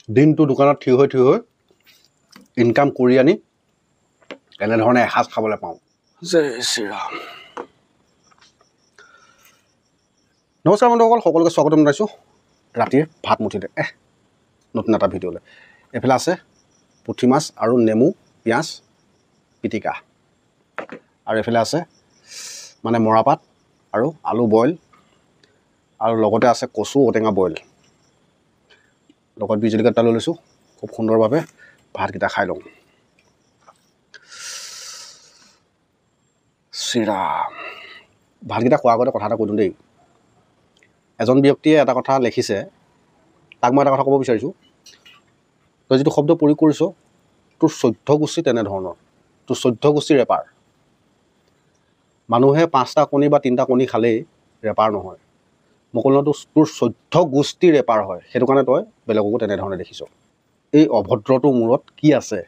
দিনটো দোকানত থিয় হৈ ইনকাম কৰি আনি এনেধৰণে এসাঁজ খাবলৈ পাওঁ। জয় শ্ৰীৰাম। নমস্কাৰ বন্ধুসকল, সকলোকে স্বাগতম জনাইছোঁ ৰাতিৰ ভাত মুঠিতে নতুন এটা ভিডিঅ'লৈ। এইফালে আছে পুঠি মাছ আৰু নেমু পিঁয়াজ পিটিকা, আৰু এইফালে আছে মানে মৰাপাত আৰু আলু বইল, আৰু লগতে আছে কচু ঔটেঙা বইল, লগত বীজ জলকীয়া এটা লৈ লৈছোঁ। খুব সুন্দৰভাৱে ভাতকেইটা খাই লওঁ। শ্ৰীৰাম। ভাতকেইটা খোৱাৰ আগতে কথা এটা কৈ দিওঁ দেই। এজন ব্যক্তিয়ে এটা কথা লিখিছে, তাক মই এটা কথা ক'ব বিচাৰিছোঁ। তই যিটো শব্দ প্ৰয়োগ কৰিছ, তোৰ 14 গোষ্ঠী তেনেধৰণৰ, তোৰ 14 গোষ্ঠী ৰেপাৰ। মানুহে 5টা কণী বা 3টা কণী খালেই ৰেপাৰ নহয়। মই ক'লো তোৰ 14 গোষ্ঠী ৰেপাৰ হয়, সেইটো কাৰণে তই বেলেগকো তেনেধৰণে দেখিছ। এই অভদ্ৰটোৰ মূৰত কি আছে?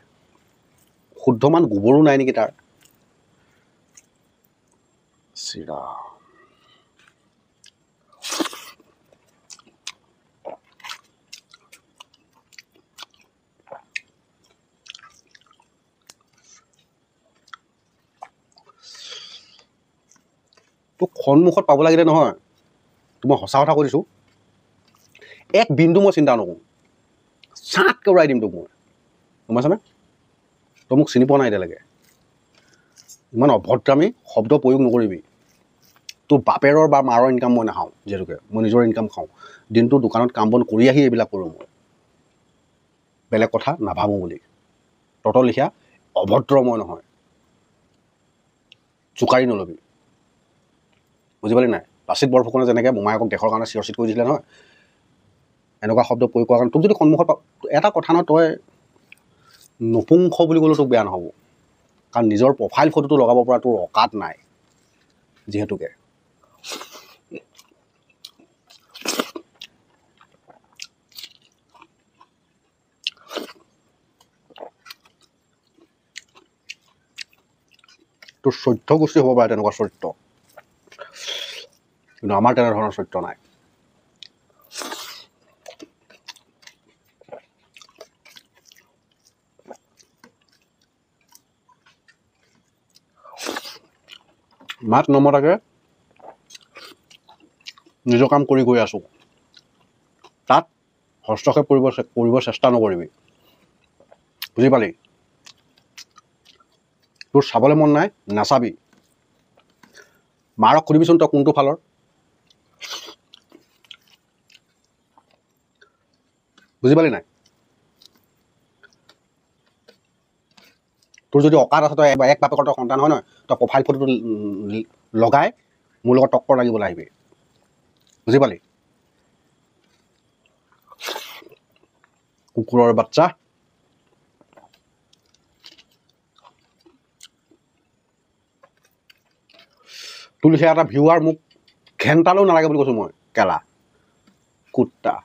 শুদ্ধমান গোবৰো নাই নেকি তাৰ? শ্ৰীৰাম। তোক সন্মুখত পাব লাগিলে নহয়, তো মই সঁচা কথা কৈ দিছোঁ, এক বিন্দু মই চিন্তা নকৰোঁ, চাটকৈ উৰাই দিম তোক মই। গম পাইছনে? তই মোক চিনি পোৱা নাই এতিয়ালৈকে। ইমান অভদ্ৰামী শব্দ প্ৰয়োগ নকৰিবি। তোৰ বাপেৰৰ বা মাৰৰ ইনকাম মই নাখাওঁ, যিহেতুকে মই নিজৰ ইনকাম খাওঁ। দিনটো দোকানত কাম বন কৰি আহি এইবিলাক কৰোঁ মই। বেলেগ কথা নাভাবোঁ বুলি। তহঁতৰ লিখীয়া অভদ্ৰ মই নহয়। জোকাৰি নল'বি, বুজি পালি নাই? লাচিত বৰফুকনে যেনেকৈ মোমায়েকক দেশৰ কাৰণে চিৰচিত কৰি দিছিলে নহয়, এনেকুৱা শব্দ প্ৰয়োগ কৰাৰ কাৰণে তোক যদি সন্মুখত এটা কথা নহয়, তই নপুংস বুলি ক'লেও তোক বেয়া নহ'ব। কাৰণ নিজৰ প্ৰফাইল ফটোটো লগাব পৰা তোৰ অকাত নাই, যিহেতুকে। তোৰ 14 গোষ্ঠী হ'ব পাৰে তেনেকুৱা চৰিত্ৰ, কিন্তু আমাৰ তেনেধৰণৰ চৰিত্ৰ নাই। মাত নমতাকে নিজৰ কাম কৰি গৈ আছোঁ, তাত হস্তক্ষেপ কৰিব চেষ্টা নকৰিবি, বুজি পালি? তোৰ চাবলৈ মন নাই, নাচাবি। মাৰক সুধিবিচোন তই কোনটো ফালৰ। বুজি পালি নাই? তোৰ যদি অকাত আছে, তই এক বাপেকৰ তই সন্তান হয় নহয়, তই প্ৰফাইল ফটোটো লগাই মোৰ লগত টক্কৰ লাগিবলৈ আহিবি, বুজি পালি? কুকুৰৰ বাচ্চা। তোৰ লিখীয়া এটা ভিউৱাৰ মোক ঘেণ্টালেও নালাগে বুলি কৈছোঁ মই, কেলা কুত্তা।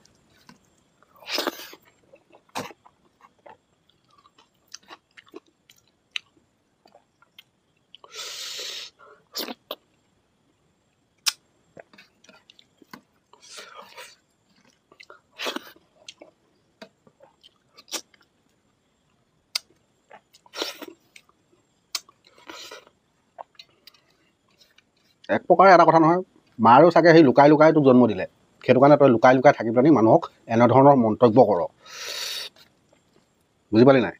এক প্ৰকাৰে এটা কথা নহয়, মাৰো চাগে সেই লুকাই লুকাই তোক জন্ম দিলে, সেইটো কাৰণে তই লুকাই লুকাই থাকি পেলাই মানুহক এনেধৰণৰ মন্তব্য কৰ, বুজি পালি নাই?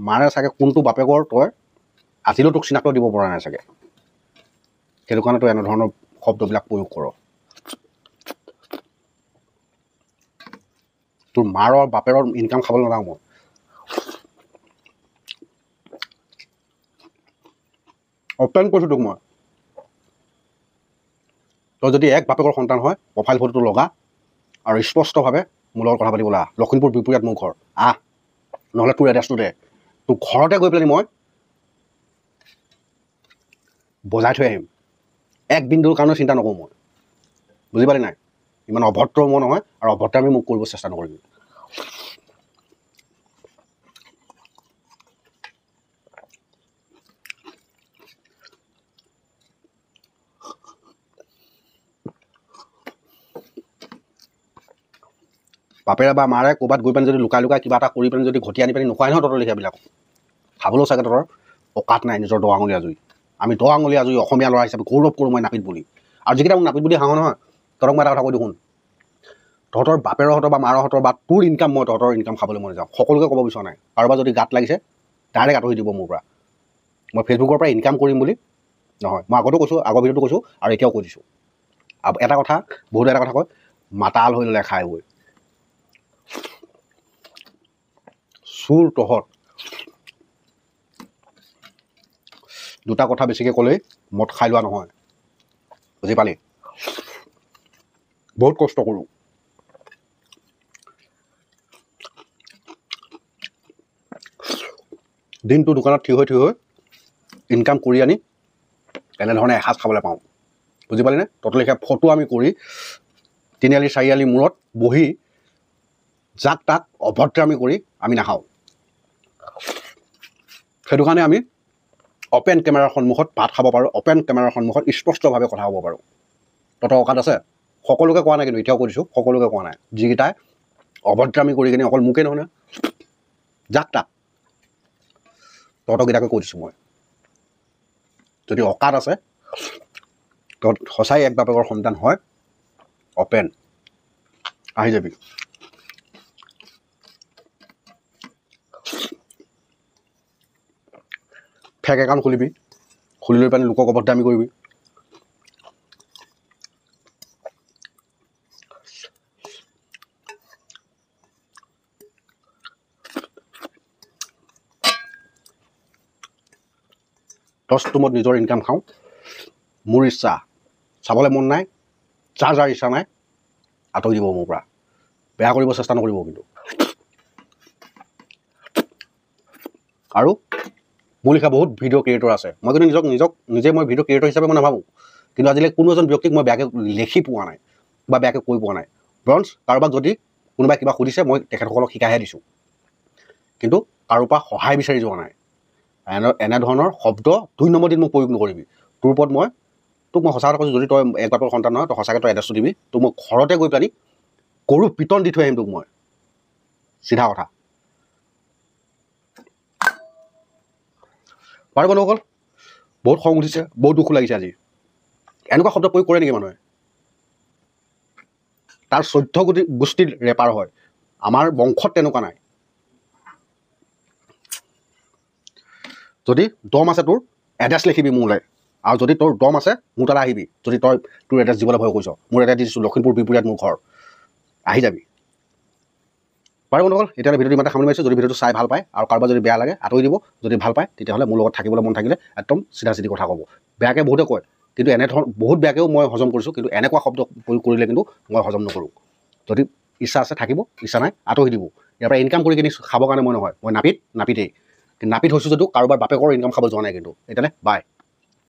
মাৰে চাগে কোনটো বাপেকৰ তই আজিলৈও তোক চিনাক্ত দিব পৰা নাই চাগে, সেইটো কাৰণে তই এনেধৰণৰ শব্দবিলাক প্ৰয়োগ কৰ। তোৰ মাৰৰ বাপেৰৰ ইনকাম খাবলৈ নাযাওঁ মই। অপ্যায়ন কৈছোঁ তোক মই। তই যদি এক বাপেকৰ সন্তান হয়, প্ৰফাইল ফটোটো লগা আৰু স্পষ্টভাৱে মোৰ লগত কথা পাতিবলৈ আহ। লখিমপুৰ বিহপুৰীয়াত মোৰ ঘৰ, আহ। নহ'লে তোৰ এড্ৰেছটো দে, তোৰ ঘৰতে গৈ পেলাই মই বজাই থৈ আহিম। এক বিন্দুৰ কাৰণে চিন্তা নকৰোঁ মই, বুজি পালি নাই? ইমান অভদ্ৰ মই নহয়, আৰু অভদ্ৰামী মোক কৰিব চেষ্টা নকৰিবি। বাপেৰে বা মাৰে ক'ৰবাত গৈ পেলাই যদি লুকাই লুকাই কিবা এটা কৰি পেলাই যদি ঘটি আনি পেলাই নোখোৱাই নহয় তহঁতৰ লিখিয়াবিলাকক খাবলৈও চাগে তহঁতৰ অকাত নাই নিজৰ 10 আঙুলি আজৰি আমি 10 আঙুলি আজৰি অসমীয়া ল'ৰা হিচাপে গৌৰৱ কৰোঁ মই নাপিত বুলি আৰু যিকেইটা মোক নাপিত বুলি হাঁহ নহয় তহঁতক মই এটা কথা কৈ দেখোন তহঁতৰ বাপেৰহঁতৰ বা মাৰহঁতৰ বা তোৰ ইনকাম মই তহঁতৰ ইনকাম খাবলৈ মন যাওঁ সকলোকে ক'ব বিচৰা নাই কাৰোবাৰ যদি গাত লাগিছে ডাইৰেক্ট আঁতৰি দিব মোৰ পৰা মই ফেচবুকৰ পৰা ইনকাম কৰিম বুলি নহয় মই আগতো কৈছোঁ আগৰ ভিডিঅ'টো কৈছোঁ আৰু এতিয়াও কৈ দিছোঁ এটা কথা বহুতে এটা কথা কয় মাতাল হৈ ল'লে খাই বৈ চুৰ তহঁত দুটা কথা বেছিকৈ ক'লেই মদ খাই লোৱা নহয় বুজি পালি বহুত কষ্ট কৰোঁ দিনটো দোকানত থিয় হৈ ইনকাম কৰি আনি এনেধৰণে এসাঁজ খাবলৈ পাওঁ বুজি পালিনে ততলৈকে ফটো আমি কৰি 3 আলি 4 আলি মূৰত বহি যাক তাক অভদ্ৰামি কৰি আমি নাখাওঁ সেইটো কাৰণে আমি অপেন কেমেৰাৰ সন্মুখত ভাত খাব পাৰোঁ অপেন কেমেৰাৰ সন্মুখত স্পষ্টভাৱে কথা ক'ব পাৰোঁ তহঁতৰ অকাত আছে সকলোকে কোৱা নাই কিন্তু এতিয়াও কৈ দিছোঁ সকলোকে কোৱা নাই যিকেইটাই অভদ্ৰামি কৰি কিনে অকল মোকেই নহয় যাক তাক তহঁতকেইটাকে কৈ দিছোঁ মই যদি অকাত আছে তহঁত সঁচাই এক বাপেকৰ সন্তান হয় অপেন আহি যাবি ফেক একাউণ্ট খুলি লৈ পেলাই লোকক অভদ্ৰামি কৰিবি টমত নিজৰ ইনকাম খাওঁ মোৰ ইচ্ছা চাবলৈ মন নাই যাৰ ইচ্ছা নাই আঁতৰি দিব মোৰ পৰা বেয়া কৰিব চেষ্টা নকৰিব কিন্তু আৰু মোৰ লিখা বহুত ভিডিঅ' ক্ৰিয়েটৰ আছে মই কিন্তু নিজে মই ভিডিঅ' ক্ৰিয়েটৰ হিচাপে মই নাভাবোঁ কিন্তু আজিলৈ কোনো এজন ব্যক্তিক মই বেয়াকৈ লিখি পোৱা নাই বা বেয়াকৈ কৈ পোৱা নাই বৰঞ্চ কাৰোবাক যদি কোনোবাই কিবা সুধিছে মই তেখেতসকলক শিকাইহে দিছোঁ কিন্তু কাৰোৰ পৰা সহায় বিচাৰি যোৱা নাই এনেধৰণৰ শব্দ 2 নম্বৰ দিন মোক প্ৰয়োগ নকৰিবি তোৰ ওপৰত তোক মই সঁচা কথা কৈছোঁ যদি তই এক বাপেকৰ সন্তান নহয় তই সঁচাকৈ তই এড্ৰেছটো দিবি তোক মই ঘৰতে গৈ পেলাই গৰু পিটন দি থৈ আহিম তোক মই চিধা কথা বাৰু বন্ধুসকল বহুত খং উঠিছে বহুত দুখ লাগিছে আজি এনেকুৱা শব্দ প্ৰয়োগ কৰে নেকি মানুহে তাৰ 14 গোষ্ঠীৰ ৰেপাৰ হয় আমাৰ বংশত তেনেকুৱা নাই যদি দম আছে তোৰ এড্ৰেছ লিখিবি মোলৈ আৰু যদি তোৰ দম আছে মোৰ তালৈ আহিবি যদি তই তোৰ এড্ৰেছ দিবলৈ ভয় কৰিছ মোৰ এড্ৰেছ দি দিছোঁ লখিমপুৰ বিহপুৰীয়াত মোৰ ঘৰ আহি যাবি বাৰু বন্ধুসকল এতিয়ালৈ ভিডিঅ'টো ইমানতে সামৰি মাৰিছোঁ যদি ভিডিঅ'টো চাই ভাল পায় আৰু কাৰোবাৰ যদি বেয়া লাগে আঁতৰি দিব যদি ভাল পায় তেতিয়াহ'লে মোৰ লগত থাকিবলৈ মন থাকিলে একদম চিধা চিধি কথা ক'ব বেয়াকৈ বহুতে কয় কিন্তু এনেধৰণৰ বহুত বেয়াকৈও মই হজম কৰিছোঁ কিন্তু এনেকুৱা শব্দ প্ৰয়োগ কৰিলে কিন্তু মই হজম নকৰোঁ যদি ইচ্ছা আছে থাকিব ইচ্ছা নাই আঁতৰি দিব ইয়াৰ পৰা ইনকাম কৰি কিনি খাবৰ কাৰণে মই নহয় মই নাপিতেই কিন্তু নাপিত হৈছোঁ যদিও কাৰোবাৰ বাপেকৰ ইনকাম খাব যোৱা নাই কিন্তু এতিয়ালৈ বাই